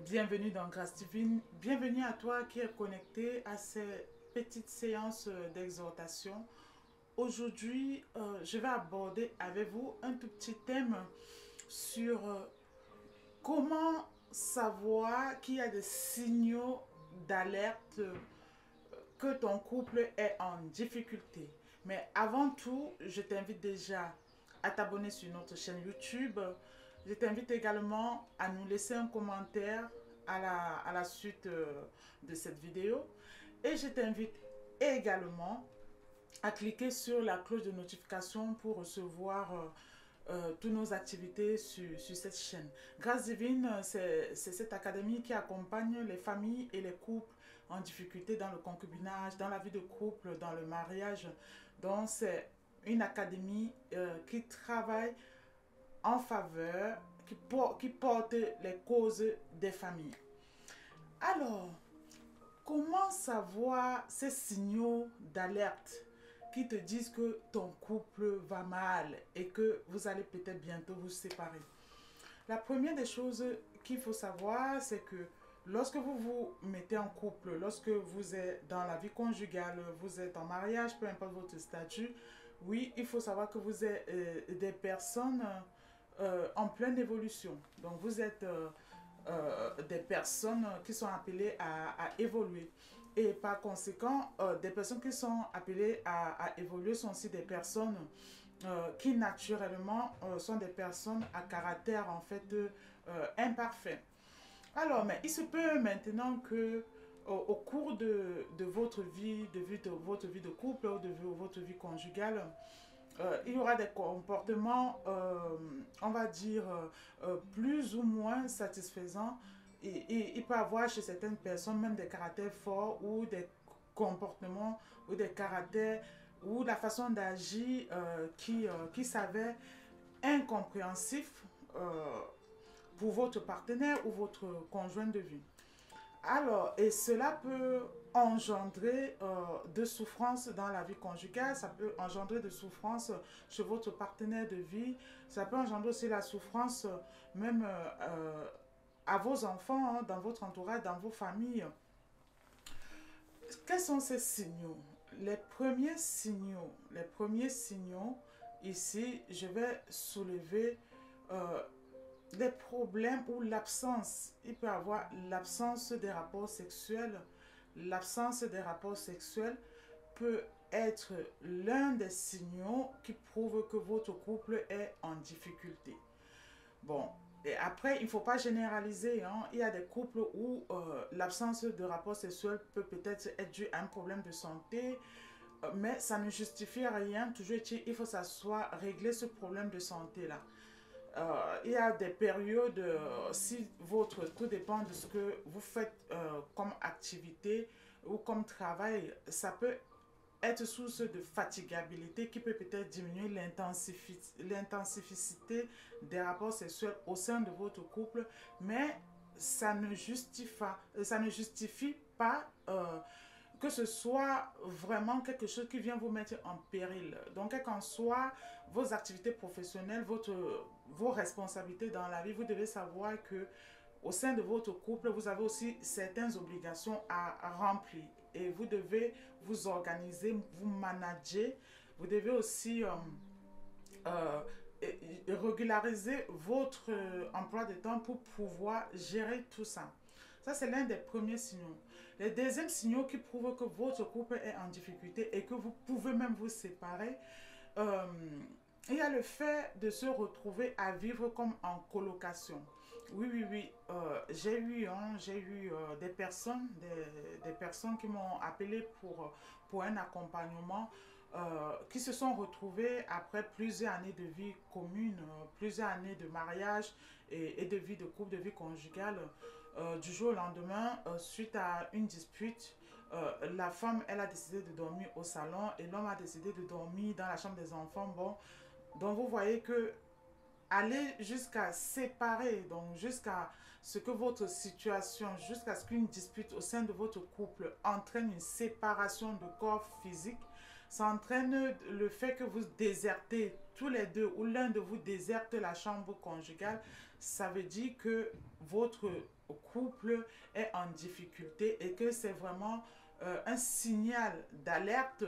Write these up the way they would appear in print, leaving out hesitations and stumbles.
Bienvenue dans Grâce Divine, bienvenue à toi qui es connecté à ces petites séances d'exhortation. Aujourd'hui, je vais aborder avec vous un tout petit thème sur comment savoir qu'il y a des signaux d'alerte que ton couple est en difficulté. Mais avant tout, je t'invite déjà à t'abonner sur notre chaîne YouTube. Je t'invite également à nous laisser un commentaire à la suite de cette vidéo. Et je t'invite également à cliquer sur la cloche de notification pour recevoir toutes nos activités sur cette chaîne. Grâce Divine, c'est cette académie qui accompagne les familles et les couples en difficulté dans le concubinage, dans la vie de couple, dans le mariage. Donc, c'est une académie qui travaille en faveur, qui porte les causes des familles. Alors, comment savoir ces signaux d'alerte qui te disent que ton couple va mal et que vous allez peut-être bientôt vous séparer? La première des choses qu'il faut savoir, c'est que lorsque vous vous mettez en couple, lorsque vous êtes dans la vie conjugale, vous êtes en mariage, peu importe votre statut, oui, il faut savoir que vous êtes des personnes en pleine évolution. Donc vous êtes des personnes qui sont appelées à évoluer. Et par conséquent, des personnes qui sont appelées à évoluer sont aussi des personnes qui naturellement sont des personnes à caractère en fait imparfait. Alors, mais il se peut maintenant que au cours de votre vie, de votre vie de couple ou de votre vie conjugale, il y aura des comportements, on va dire, plus ou moins satisfaisants. Et il peut y avoir chez certaines personnes même des caractères forts ou des comportements ou des caractères ou la façon d'agir qui s'avère incompréhensif pour votre partenaire ou votre conjoint de vie. Alors, et cela peut engendrer de souffrances dans la vie conjugale, ça peut engendrer de souffrances chez votre partenaire de vie, ça peut engendrer aussi la souffrance même à vos enfants, hein, dans votre entourage, dans vos familles. Quels sont ces signaux? Les premiers signaux, ici, je vais soulever des problèmes ou l'absence. Il peut y avoir l'absence des rapports sexuels. L'absence des rapports sexuels peut être l'un des signaux qui prouvent que votre couple est en difficulté. Bon, et après, il ne faut pas généraliser, hein. Il y a des couples où l'absence de rapport sexuel peut peut-être être due à un problème de santé, mais ça ne justifie rien. Toujours il faut s'asseoir, régler ce problème de santé-là. Il y a des périodes, si votre, tout dépend de ce que vous faites comme activité ou comme travail, ça peut être source de fatigabilité qui peut peut-être diminuer l'intensité des rapports sexuels au sein de votre couple, mais ça ne justifie pas que ce soit vraiment quelque chose qui vient vous mettre en péril. Donc, quelles qu'en soient vos activités professionnelles, vos responsabilités dans la vie, vous devez savoir que au sein de votre couple, vous avez aussi certaines obligations à remplir et vous devez vous organiser, vous manager. Vous devez aussi euh, régulariser votre emploi de temps pour pouvoir gérer tout ça. Ça, c'est l'un des premiers signaux. Les deuxièmes signaux qui prouvent que votre couple est en difficulté et que vous pouvez même vous séparer, euh, il y a le fait de se retrouver à vivre comme en colocation. Oui, oui, oui. J'ai eu des personnes qui m'ont appelé pour un accompagnement, qui se sont retrouvées après plusieurs années de vie commune, plusieurs années de mariage et de vie de couple, de vie conjugale. Du jour au lendemain, suite à une dispute, la femme, elle a décidé de dormir au salon et l'homme a décidé de dormir dans la chambre des enfants. Bon, donc vous voyez que aller jusqu'à séparer, donc jusqu'à ce que votre situation, jusqu'à ce qu'une dispute au sein de votre couple entraîne une séparation de corps physique, ça entraîne le fait que vous désertez tous les deux ou l'un de vous déserte la chambre conjugale. Ça veut dire que votre couple est en difficulté et que c'est vraiment un signal d'alerte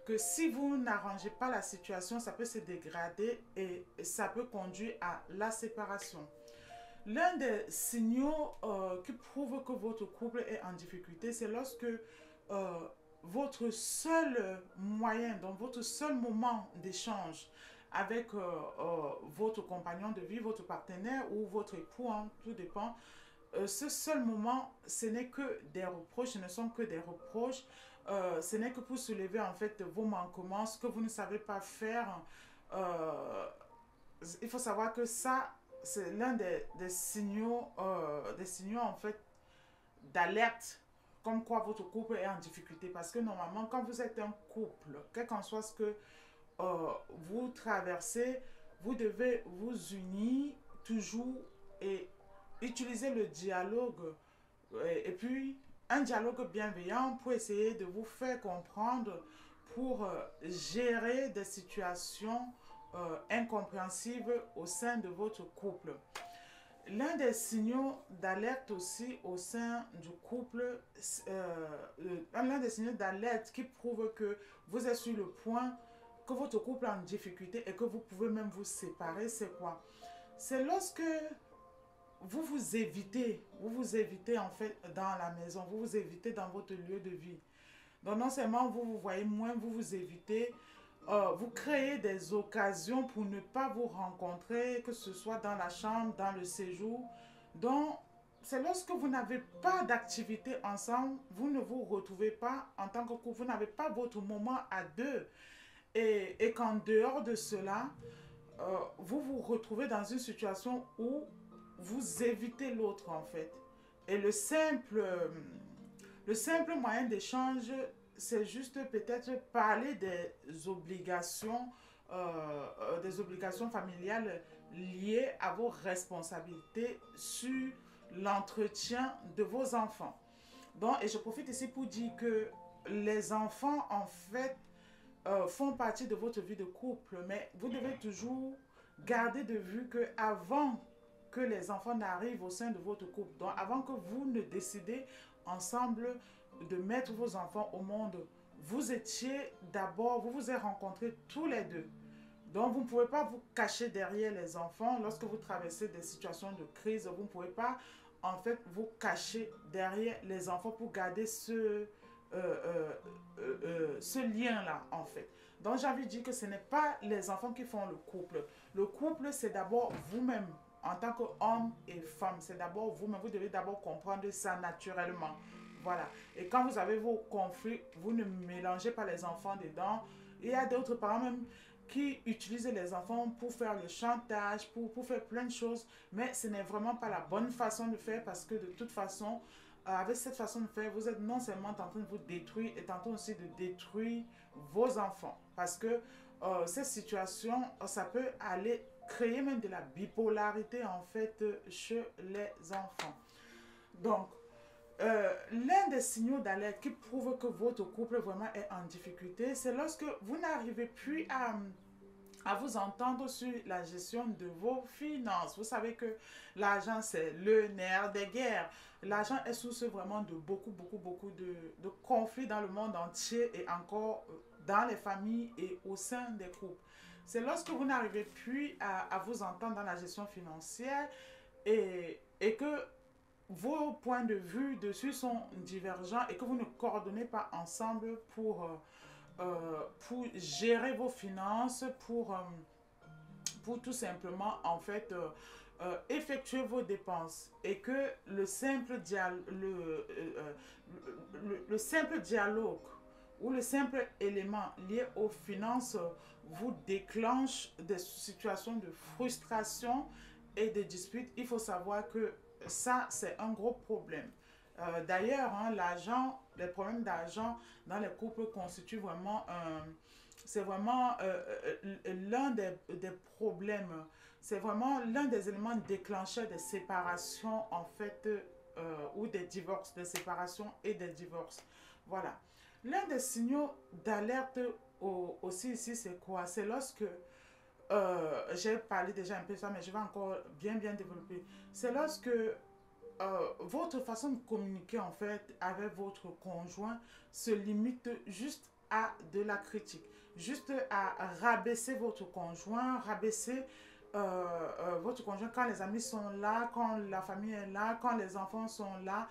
que si vous n'arrangez pas la situation, ça peut se dégrader et ça peut conduire à la séparation. L'un des signaux qui prouvent que votre couple est en difficulté, c'est lorsque votre seul moyen, donc votre seul moment d'échange avec votre compagnon de vie, votre partenaire ou votre époux, hein, tout dépend, ce seul moment, ce n'est que des reproches, ce ne sont que des reproches, ce n'est que pour soulever en fait vos manquements, ce que vous ne savez pas faire. Euh, il faut savoir que ça, c'est l'un des signaux en fait d'alerte comme quoi votre couple est en difficulté. Parce que normalement, quand vous êtes un couple, quel qu'en soit ce que vous traversez, vous devez vous unir toujours et utiliser le dialogue et puis un dialogue bienveillant pour essayer de vous faire comprendre, pour gérer des situations incompréhensibles au sein de votre couple. L'un des signaux d'alerte aussi au sein du couple, l'un des signaux d'alerte qui prouve que vous êtes sur le point, que votre couple est en difficulté et que vous pouvez même vous séparer, c'est quoi? C'est lorsque vous vous évitez en fait dans la maison, vous vous évitez dans votre lieu de vie. Donc non seulement vous vous voyez moins, vous vous évitez, vous créez des occasions pour ne pas vous rencontrer, que ce soit dans la chambre, dans le séjour. Donc c'est lorsque vous n'avez pas d'activité ensemble, vous ne vous retrouvez pas en tant que couple, vous n'avez pas votre moment à deux. Et qu'en dehors de cela, vous vous retrouvez dans une situation où vous évitez l'autre en fait. Et le simple moyen d'échange, c'est juste peut-être parler des obligations familiales liées à vos responsabilités sur l'entretien de vos enfants. Donc, et je profite ici pour dire que les enfants, en fait, font partie de votre vie de couple, mais vous devez toujours garder de vue que avant que les enfants n'arrivent au sein de votre couple, donc avant que vous ne décidez ensemble de mettre vos enfants au monde, vous étiez d'abord, vous vous êtes rencontrés tous les deux. Donc vous ne pouvez pas vous cacher derrière les enfants lorsque vous traversez des situations de crise. Vous ne pouvez pas en fait vous cacher derrière les enfants pour garder ce lien-là, en fait. Donc, j'ai envie de dire que ce n'est pas les enfants qui font le couple. Le couple, c'est d'abord vous-même, en tant qu'homme et femme. C'est d'abord vous-même. Vous devez d'abord comprendre ça naturellement. Voilà. Et quand vous avez vos conflits, vous ne mélangez pas les enfants dedans. Il y a d'autres parents même qui utilisent les enfants pour faire le chantage, pour faire plein de choses. Mais ce n'est vraiment pas la bonne façon de faire parce que de toute façon, avec cette façon de faire, vous êtes non seulement en train de vous détruire, et en train aussi de détruire vos enfants. Parce que cette situation, ça peut aller créer même de la bipolarité en fait chez les enfants. Donc, l'un des signaux d'alerte qui prouve que votre couple vraiment est en difficulté, c'est lorsque vous n'arrivez plus à vous entendre sur la gestion de vos finances. Vous savez que l'argent, c'est le nerf des guerres. L'argent est source vraiment de beaucoup de conflits dans le monde entier et encore dans les familles et au sein des couples. C'est lorsque vous n'arrivez plus à vous entendre dans la gestion financière et que vos points de vue dessus sont divergents et que vous ne coordonnez pas ensemble pour gérer vos finances, pour tout simplement en fait effectuer vos dépenses et que le simple dialogue ou le simple élément lié aux finances vous déclenche des situations de frustration et de disputes. Il faut savoir que ça, c'est un gros problème. D'ailleurs, hein, les problèmes d'argent dans les couples constituent vraiment c'est vraiment l'un des problèmes, c'est vraiment l'un des éléments déclencheurs des séparations en fait, ou des divorces, des séparations et des divorces. Voilà. L'un des signaux d'alerte aussi ici, c'est quoi? C'est lorsque, j'ai parlé déjà un peu de ça, mais je vais encore bien développer. C'est lorsque votre façon de communiquer en fait avec votre conjoint se limite juste à de la critique, juste à rabaisser votre conjoint, rabaisser votre conjoint quand les amis sont là, quand la famille est là, quand les enfants sont là.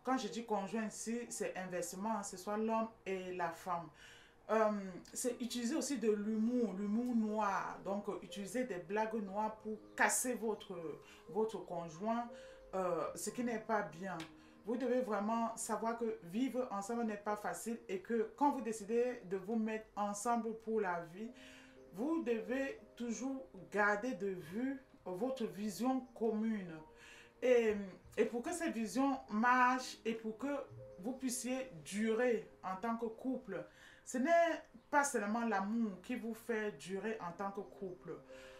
Quand je dis conjoint ici, c'est inversement, hein, ce soit l'homme et la femme. Euh, c'est utiliser aussi de l'humour noir. Donc, utiliser des blagues noires pour casser votre conjoint, ce qui n'est pas bien. Vous devez vraiment savoir que vivre ensemble n'est pas facile et que quand vous décidez de vous mettre ensemble pour la vie, vous devez toujours garder de vue votre vision commune. Et, et pour que cette vision marche et pour que vous puissiez durer en tant que couple, ce n'est pas seulement l'amour qui vous fait durer en tant que couple.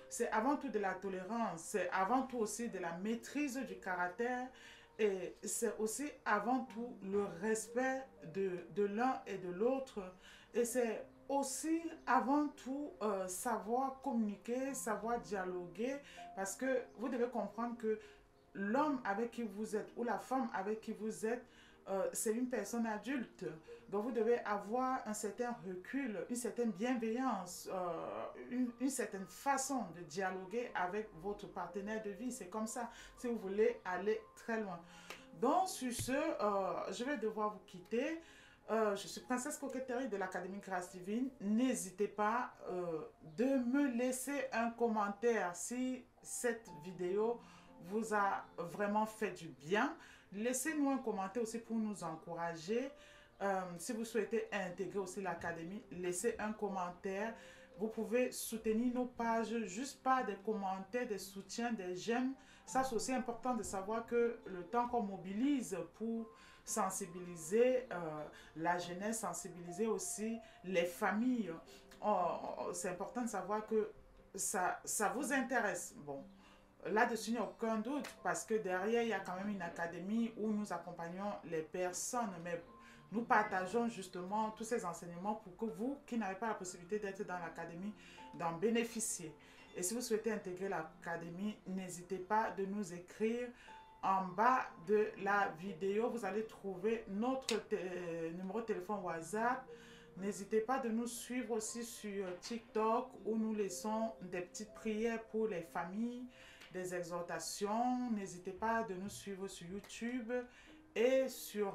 C'est avant tout de la tolérance, c'est avant tout aussi de la maîtrise du caractère et c'est aussi avant tout le respect de l'un et de l'autre. Et c'est aussi avant tout savoir communiquer, savoir dialoguer parce que vous devez comprendre que l'homme avec qui vous êtes ou la femme avec qui vous êtes, c'est une personne adulte. Donc vous devez avoir un certain recul, une certaine bienveillance, une certaine façon de dialoguer avec votre partenaire de vie. C'est comme ça si vous voulez aller très loin. Donc sur ce, je vais devoir vous quitter. Je suis Princesse Coquetterie de l'Académie Grâce Divine. N'hésitez pas de me laisser un commentaire si cette vidéo vous a vraiment fait du bien. Laissez-nous un commentaire aussi pour nous encourager. Si vous souhaitez intégrer aussi l'académie, laissez un commentaire. Vous pouvez soutenir nos pages juste par des commentaires, des soutiens, des j'aime. Ça, c'est aussi important de savoir que le temps qu'on mobilise pour sensibiliser la jeunesse, sensibiliser aussi les familles, c'est important de savoir que ça vous intéresse. Bon, là-dessus, il n'y a aucun doute parce que derrière, il y a quand même une académie où nous accompagnons les personnes, mais nous partageons justement tous ces enseignements pour que vous, qui n'avez pas la possibilité d'être dans l'académie, d'en bénéficier. Et si vous souhaitez intégrer l'académie, n'hésitez pas de nous écrire. En bas de la vidéo, vous allez trouver notre numéro de téléphone WhatsApp. N'hésitez pas de nous suivre aussi sur TikTok où nous laissons des petites prières pour les familles, des exhortations. N'hésitez pas de nous suivre sur YouTube et sur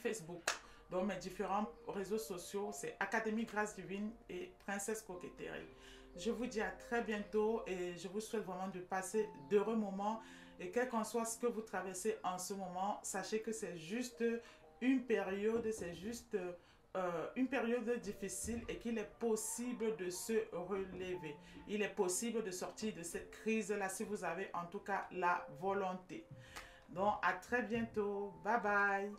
Facebook. Donc mes différents réseaux sociaux, c'est Académie Grâce Divine et Princesse Coquetterie. Je vous dis à très bientôt et je vous souhaite vraiment de passer d'heureux moments. Et quel qu'en soit ce que vous traversez en ce moment, sachez que c'est juste une période, c'est juste une période difficile et qu'il est possible de se relever. Il est possible de sortir de cette crise-là si vous avez en tout cas la volonté. Donc à très bientôt. Bye bye.